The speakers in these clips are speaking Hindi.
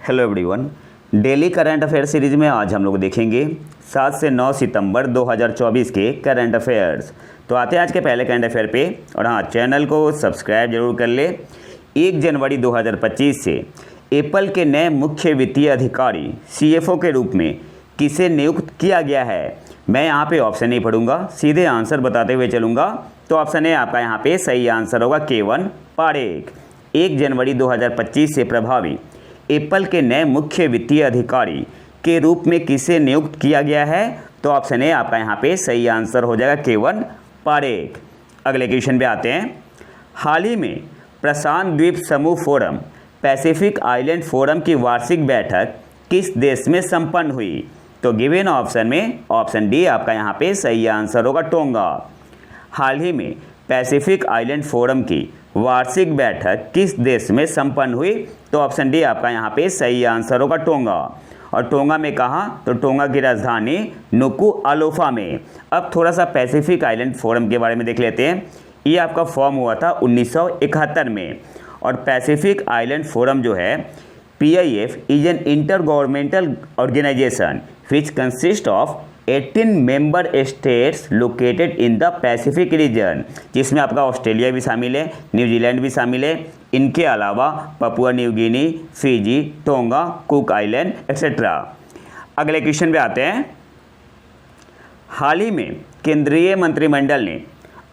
Hello everyone. Daily current affair series में आज हम लोग देखेंगे 7 से 9 सितंबर 2024 के करंट अफेयर्स। तो आते हैं आज के पहले करंट अफेयर पे। और हाँ, चैनल को सब्सक्राइब जरूर कर ले। 1 जनवरी 2025 से एप्पल के नए मुख्य वित्तीय अधिकारी CFO के रूप में किसे नियुक्त किया गया है। मैं यहाँ पे ऑप्शन नहीं पढ़ूंगा, सीधे आंसर बताते हुए चलूँगा। तो ऑप्शन है आपका यहाँ पे सही आंसर होगा केवन पारेख। 1 जनवरी 2025 से प्रभावी एप्पल के नए मुख्य वित्तीय अधिकारी के रूप में किसे नियुक्त किया गया है। तो ऑप्शन है आपका यहाँ पे सही आंसर हो जाएगा केवन पारेख। अगले क्वेश्चन पे आते हैं। हाल ही में प्रशांत द्वीप समूह फोरम पैसिफिक आइलैंड फोरम की वार्षिक बैठक किस देश में संपन्न हुई। तो गिवन ऑप्शन में ऑप्शन डी आपका यहाँ पे सही आंसर होगा टोंगा। हाल ही में पैसिफिक आइलैंड फोरम की वार्षिक बैठक किस देश में संपन्न हुई। तो ऑप्शन डी आपका यहाँ पे सही आंसर होगा टोंगा। और टोंगा में कहाँ, तो टोंगा की राजधानी नुकुअलोफा में। अब थोड़ा सा पैसिफिक आइलैंड फोरम के बारे में देख लेते हैं। ये आपका फॉर्म हुआ था 1971 में। और पैसिफिक आइलैंड फोरम जो है PIF is an intergovernmental organisation which consist of 18 member states located in the Pacific region, जिसमें आपका ऑस्ट्रेलिया भी शामिल है, न्यूजीलैंड भी शामिल है। इनके अलावा Papua New Guinea, Fiji, tonga, cook island etcetera. अगले क्वेश्चन पे आते हैं। हाल ही में केंद्रीय मंत्रिमंडल ने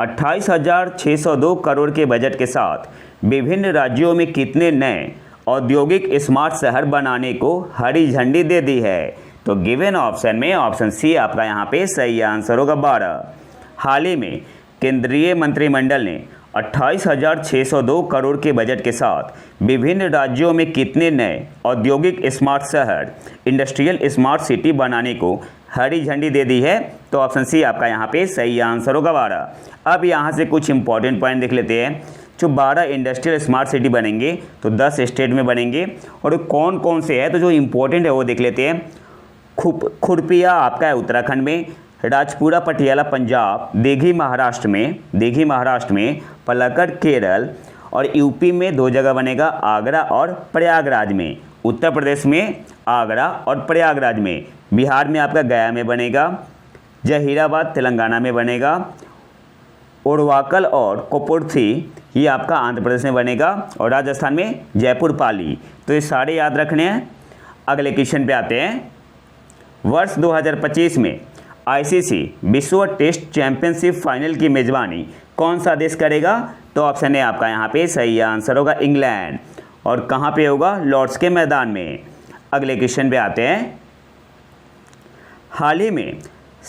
28,602 करोड़ के बजट के साथ विभिन्न राज्यों में कितने नए औद्योगिक स्मार्ट शहर बनाने को हरी झंडी दे दी है। तो गिवन ऑप्शन में ऑप्शन सी आपका यहाँ पे सही आंसर होगा 12। हाल ही में केंद्रीय मंत्रिमंडल ने 28,602 करोड़ के बजट के साथ विभिन्न राज्यों में कितने नए औद्योगिक स्मार्ट शहर इंडस्ट्रियल स्मार्ट सिटी बनाने को हरी झंडी दे दी है। तो ऑप्शन सी आपका यहाँ पे सही आंसर होगा 12। अब यहाँ से कुछ इंपॉर्टेंट पॉइंट देख लेते हैं। जो 12 इंडस्ट्रियल स्मार्ट सिटी बनेंगे तो 10 स्टेट में बनेंगे। और कौन कौन से है, तो जो इंपॉर्टेंट है वो देख लेते हैं। खुरपिया आपका है उत्तराखंड में, राजपुरा पटियाला पंजाब, दिघी महाराष्ट्र में, पलक्कड़ केरल, और यूपी में 2 जगह बनेगा, आगरा और प्रयागराज में। उत्तर प्रदेश में आगरा और प्रयागराज में। बिहार में आपका गया में बनेगा, जहीराबाद तेलंगाना में बनेगा, ओरवाकल और कोपुरथी ये आपका आंध्र प्रदेश में बनेगा, और राजस्थान में जयपुर पाली। तो ये सारे याद रखने हैं। अगले क्वेश्चन पे आते हैं। वर्ष 2025 में ICC विश्व टेस्ट चैंपियनशिप फाइनल की मेजबानी कौन सा देश करेगा। तो ऑप्शन है आपका यहाँ पे सही आंसर होगा इंग्लैंड। और कहाँ पे होगा, लॉर्ड्स के मैदान में। अगले क्वेश्चन पे आते हैं। हाल ही में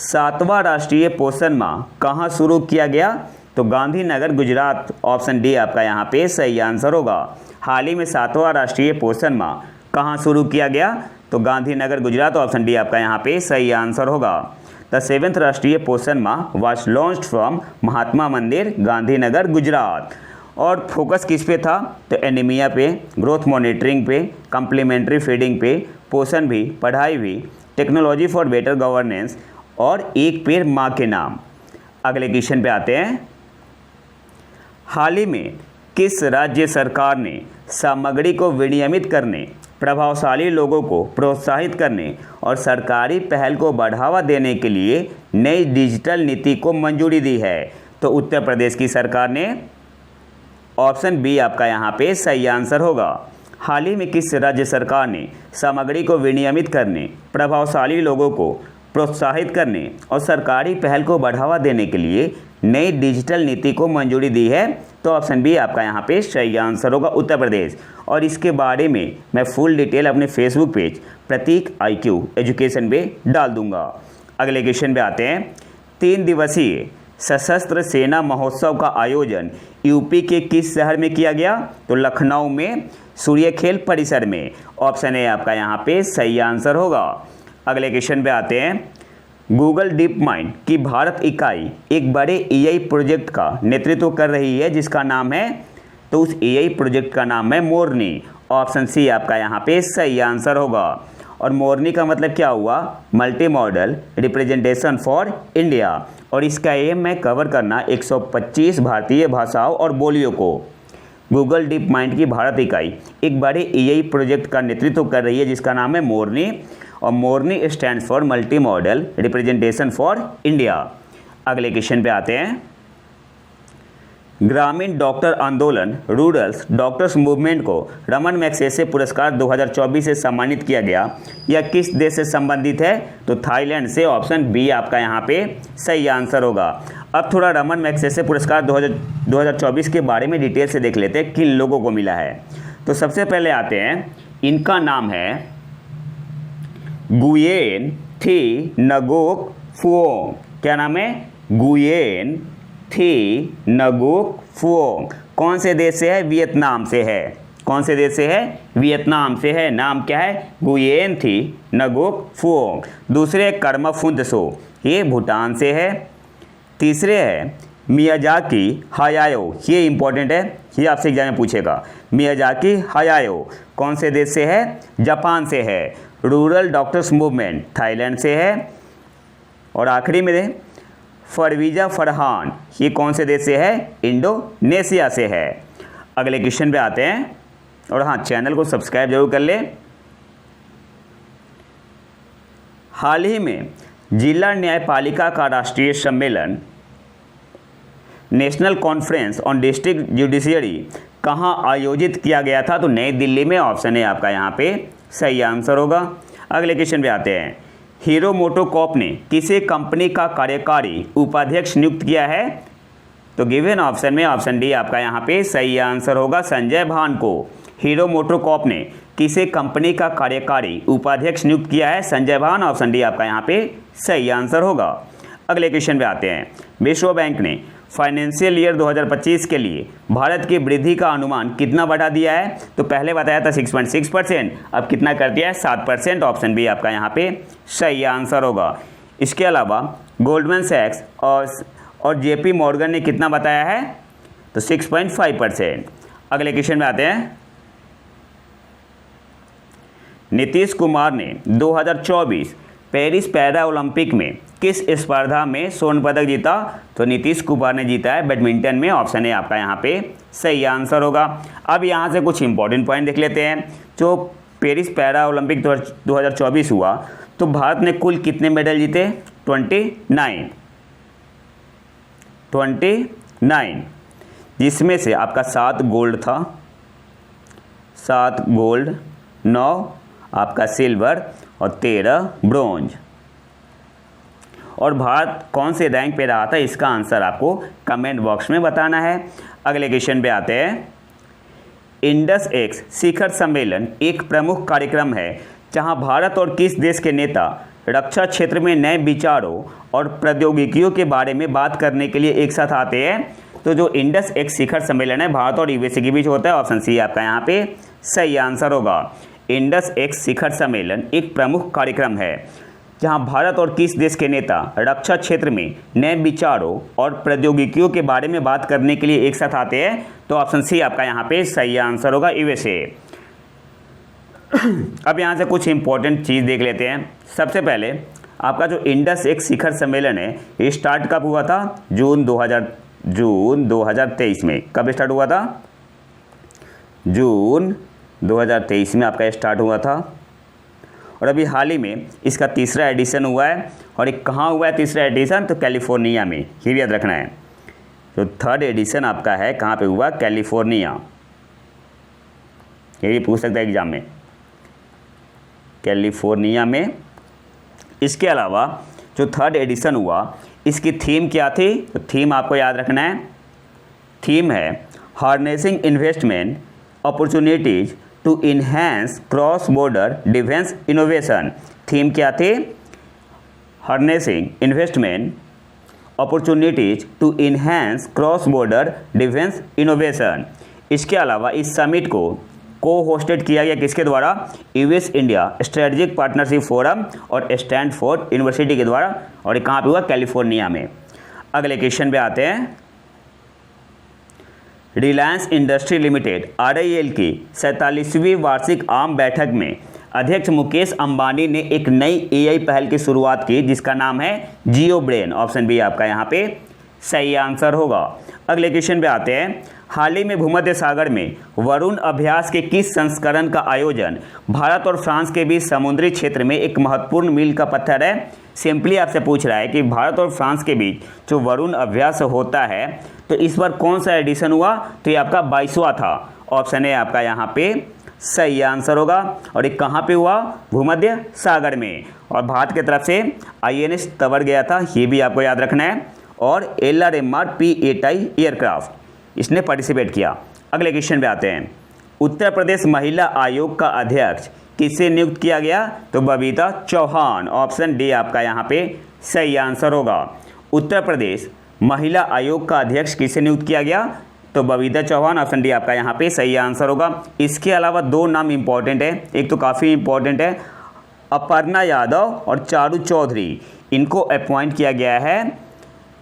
7वां राष्ट्रीय पोषण माह कहाँ शुरू किया गया। तो गांधीनगर गुजरात। ऑप्शन डी आपका यहाँ पे सही आंसर होगा। हाल ही में 7वां राष्ट्रीय पोषण माह कहाँ शुरू किया गया। तो गांधीनगर गुजरात। ऑप्शन डी आपका यहाँ पे सही आंसर होगा। द 7th राष्ट्रीय पोषण माह वाज लॉन्च्ड फ्रॉम महात्मा मंदिर गांधीनगर गुजरात। और फोकस किस पे था, तो एनीमिया पे, ग्रोथ मॉनिटरिंग पे, कम्प्लीमेंट्री फीडिंग पे, पोषण भी, पढ़ाई भी, टेक्नोलॉजी फॉर बेटर गवर्नेंस और एक पेड़ माँ के नाम। अगले क्वेश्चन पे आते हैं। हाल ही में किस राज्य सरकार ने सामग्री को विनियमित करने, प्रभावशाली लोगों को प्रोत्साहित करने और सरकारी पहल को बढ़ावा देने के लिए नई डिजिटल नीति को मंजूरी दी है। तो उत्तर प्रदेश की सरकार ने। ऑप्शन बी आपका यहाँ पे सही आंसर होगा। हाल ही में किस राज्य सरकार ने सामग्री को विनियमित करने, प्रभावशाली लोगों को प्रोत्साहित करने और सरकारी पहल को बढ़ावा देने के लिए नई डिजिटल नीति को मंजूरी दी है। तो ऑप्शन बी आपका यहाँ पे सही आंसर होगा उत्तर प्रदेश। और इसके बारे में मैं फुल डिटेल अपने फेसबुक पेज प्रतीक IQ एजुकेशन पे डाल दूंगा। अगले क्वेश्चन पे आते हैं। 3 दिवसीय सशस्त्र सेना महोत्सव का आयोजन यूपी के किस शहर में किया गया। तो लखनऊ में सूर्य खेल परिसर में। ऑप्शन है आपका यहाँ पे सही आंसर होगा। अगले क्वेश्चन पे आते हैं। गूगल डीप माइंड की भारत इकाई एक बड़े AI प्रोजेक्ट का नेतृत्व कर रही है जिसका नाम है, तो उस AI प्रोजेक्ट का नाम है मोरनी। ऑप्शन सी आपका यहाँ पे सही आंसर होगा। और मोरनी का मतलब क्या हुआ, multi modal representation for India. और इसका एम है कवर करना 125 भारतीय भाषाओं और बोलियों को। गूगल डीप माइंड की भारत इकाई एक बड़े एआई प्रोजेक्ट का नेतृत्व कर रही है जिसका नाम है मोरनी, और Morni stands for multi modal representation for India. अगले क्वेश्चन पे आते हैं। ग्रामीण डॉक्टर आंदोलन रूरल्स डॉक्टर्स मूवमेंट को रमन मैग्सेसे पुरस्कार 2024 से सम्मानित किया गया। यह किस देश से संबंधित है? तो थाईलैंड से। ऑप्शन बी आपका यहाँ पे सही आंसर होगा। अब थोड़ा रमन मैग्सेसे पुरस्कार 2024 के बारे में डिटेल से देख लेते हैं किन लोगों को मिला है। तो सबसे पहले आते हैं, इनका नाम है गुयेन थी नगोक फुओंग। क्या नाम है? गुयेन थी नगोक फुओंग। कौन से देश से है? वियतनाम से है। कौन से देश से है? वियतनाम से है। नाम क्या है? गुयेन थी नगोक फुओंग। दूसरे कर्मफुंद सो, ये भूटान से है। तीसरे है मियाजाकी हायाओ, ये इंपॉर्टेंट है, ये आपसे एग्जाम में पूछेगा। मियाजाकी हायाओ कौन से देश से है? जापान से है। रूरल डॉक्टर्स मूवमेंट थाईलैंड से है। और आखिरी में फरवीजा फरहान, ये कौन से देश से है? इंडोनेशिया से है। अगले क्वेश्चन पे आते हैं, और हाँ, चैनल को सब्सक्राइब जरूर कर ले। हाल ही में जिला न्यायपालिका का राष्ट्रीय सम्मेलन national conference on district judiciary कहाँ आयोजित किया गया था? तो नई दिल्ली में। ऑप्शन है आपका यहाँ पे सही आंसर होगा। अगले क्वेश्चन पे आते हैं। हीरो मोटोकॉर्प ने किसे कंपनी का कार्यकारी उपाध्यक्ष नियुक्त किया है? तो गिवन ऑप्शन में ऑप्शन डी आपका यहाँ पे सही आंसर होगा, संजय भान को। हीरो मोटोकॉर्प ने किसे कंपनी का कार्यकारी उपाध्यक्ष नियुक्त किया है? संजय भान। ऑप्शन डी आपका यहाँ पे सही आंसर होगा। अगले क्वेश्चन पे आते हैं। विश्व बैंक ने फाइनेंशियल ईयर 2025 के लिए भारत की वृद्धि का अनुमान कितना बढ़ा दिया है? तो पहले बताया था 6.6%, अब कितना कर दिया है? 7%। ऑप्शन बी आपका यहाँ पे सही आंसर होगा। इसके अलावा गोल्डमैन सैक्स और जेपी मॉर्गन ने कितना बताया है? तो 6.5%। अगले क्वेश्चन में आते हैं। नीतीश कुमार ने 2024 पेरिस पैरा ओलंपिक में किस स्पर्धा में स्वर्ण पदक जीता? तो नीतीश कुमार ने जीता है बैडमिंटन में। ऑप्शन है आपका यहाँ पे सही आंसर होगा। अब यहाँ से कुछ इंपॉर्टेंट पॉइंट देख लेते हैं। जो पेरिस पैरा ओलंपिक 2024 हुआ तो भारत ने कुल कितने मेडल जीते? 29, जिसमें से आपका 7 गोल्ड था, 7 गोल्ड, 9 आपका सिल्वर और 13 ब्रोंज। और भारत कौन से रैंक पे रहा था? इसका आंसर आपको कमेंट बॉक्स में बताना है। अगले क्वेश्चन पे आते हैं। इंडस एक्स शिखर सम्मेलन एक प्रमुख कार्यक्रम है जहां भारत और किस देश के नेता रक्षा क्षेत्र में नए विचारों और प्रौद्योगिकियों के बारे में बात करने के लिए एक साथ आते हैं? तो जो इंडस एक्स शिखर सम्मेलन है भारत और यूएसए के बीच होता है। ऑप्शन सी आपका यहाँ पे सही आंसर होगा। इंडस एक्स शिखर सम्मेलन एक प्रमुख कार्यक्रम है जहां भारत और किस देश के नेता रक्षा क्षेत्र में नए विचारों और प्रौद्योगिकियों के बारे में बात करने के लिए एक साथ आते हैं? तो ऑप्शन सी आपका यहाँ पे सही आंसर होगा, यूएसए। अब यहाँ से कुछ इंपॉर्टेंट चीज़ देख लेते हैं। सबसे पहले आपका जो इंडस एक्स शिखर सम्मेलन है ये स्टार्ट कब हुआ था? जून 2023 में। कब स्टार्ट हुआ था? जून 2023 में आपका स्टार्ट हुआ था। और अभी हाल ही में इसका तीसरा एडिशन हुआ है। और एक कहाँ हुआ है तीसरा एडिशन? तो कैलिफोर्निया में, ये भी याद रखना है। जो थर्ड एडिशन आपका है कहाँ पे हुआ? कैलिफोर्निया। ये भी पूछ सकता है एग्जाम में, कैलिफोर्निया में। इसके अलावा जो थर्ड एडिशन हुआ इसकी थीम क्या थी? तो थीम आपको याद रखना है। थीम है harnessing investment opportunities to enhance cross border defence innovation. Theme क्या थी? Harnessing investment opportunities to enhance cross border defence innovation. इसके अलावा इस समिट को को-होस्टेड किया गया किसके द्वारा? US India strategic partnership forum और स्टैनफोर्ड यूनिवर्सिटी के द्वारा। और कहाँ पे हुआ? कैलिफोर्निया में। अगले क्वेश्चन पे आते हैं। रिलायंस इंडस्ट्री लिमिटेड RIL की 47वीं वार्षिक आम बैठक में अध्यक्ष मुकेश अंबानी ने एक नई AI पहल की शुरुआत की जिसका नाम है जियो ब्रेन। ऑप्शन बी आपका यहाँ पे सही आंसर होगा। अगले क्वेश्चन पे आते हैं। हाल ही में भूमध्य सागर में वरुण अभ्यास के किस संस्करण का आयोजन भारत और फ्रांस के बीच समुद्री क्षेत्र में एक महत्वपूर्ण मील का पत्थर है? सिंपली आपसे पूछ रहा है कि भारत और फ्रांस के बीच जो वरुण अभ्यास होता है तो इस बार कौन सा एडिशन हुआ? तो ये आपका 22वां था। ऑप्शन है आपका यहाँ पे सही आंसर होगा। और ये कहाँ पे हुआ? भूमध्य सागर में। और भारत की तरफ से INS तवर गया था, ये भी आपको याद रखना है। और LRMR P8I एयरक्राफ्ट इसने पार्टिसिपेट किया। अगले क्वेश्चन पे आते हैं। उत्तर प्रदेश महिला आयोग का अध्यक्ष किसे नियुक्त किया गया? तो बबीता चौहान। ऑप्शन डी आपका यहाँ पे सही आंसर होगा। उत्तर प्रदेश महिला आयोग का अध्यक्ष किसे नियुक्त किया गया? तो बबीता चौहान। ऑप्शन डी आपका यहाँ पे सही आंसर होगा। इसके अलावा दो नाम इंपॉर्टेंट है, एक तो काफ़ी इंपॉर्टेंट है, अपर्णा यादव और चारू चौधरी, इनको अपॉइंट किया गया है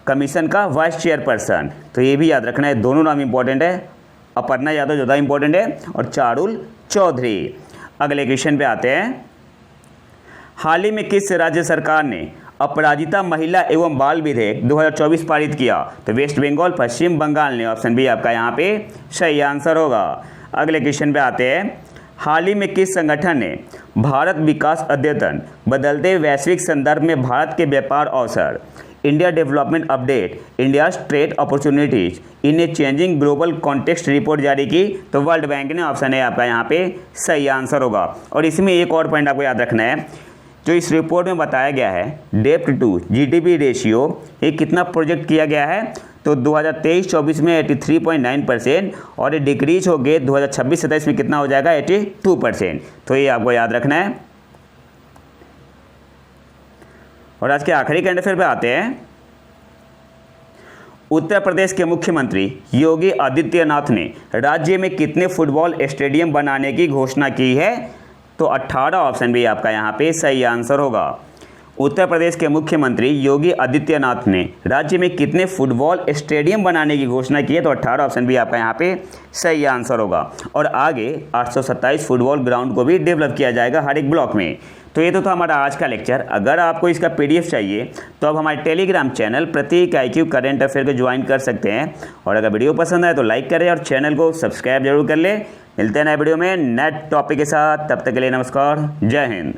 कमीशन का वाइस चेयरपर्सन। तो ये भी याद रखना है, दोनों नाम इंपॉर्टेंट है, अपर्णा यादव ज़्यादा इंपॉर्टेंट है और चारुल चौधरी। अगले क्वेश्चन पे आते हैं। हाल ही में किस राज्य सरकार ने अपराजिता महिला एवं बाल विधेयक 2024 पारित किया? तो वेस्ट बंगाल, पश्चिम बंगाल ने। ऑप्शन बी आपका यहाँ पे सही आंसर होगा। अगले क्वेश्चन पे आते हैं। हाल ही में किस संगठन ने भारत विकास अद्यतन बदलते वैश्विक संदर्भ में भारत के व्यापार अवसर, India development update, India trade opportunities in a changing global context report जारी की? तो वर्ल्ड बैंक ने। ऑप्शन है आपका यहाँ पे सही आंसर होगा। और इसमें एक और पॉइंट आपको याद रखना है, जो इस रिपोर्ट में बताया गया है डेप्ट टू GDP रेशियो, ये कितना प्रोजेक्ट किया गया है? तो 2023-24 में 83.9% और ये डिक्रीज हो गए 2026-27 में कितना हो जाएगा? 82%। तो ये आपको याद रखना है। और आज के आखिरी करंट अफेयर पे आते हैं। उत्तर प्रदेश के मुख्यमंत्री योगी आदित्यनाथ ने राज्य में कितने फुटबॉल स्टेडियम बनाने की घोषणा की है? तो 18। ऑप्शन भी आपका यहाँ पे सही आंसर होगा। उत्तर प्रदेश के मुख्यमंत्री योगी आदित्यनाथ ने राज्य में कितने फुटबॉल स्टेडियम बनाने की घोषणा की है? तो 18। ऑप्शन भी आपका यहाँ पे सही आंसर होगा। और आगे 827 फुटबॉल ग्राउंड को भी डेवलप किया जाएगा हर एक ब्लॉक में। तो ये तो था हमारा आज का लेक्चर। अगर आपको इसका PDF चाहिए तो आप हमारे टेलीग्राम चैनल प्रतीक IQ करंट अफेयर को ज्वाइन कर सकते हैं। और अगर वीडियो पसंद आए तो लाइक करें और चैनल को सब्सक्राइब जरूर कर लें। मिलते हैं नए वीडियो में नए टॉपिक के साथ, तब तक के लिए नमस्कार, जय हिंद।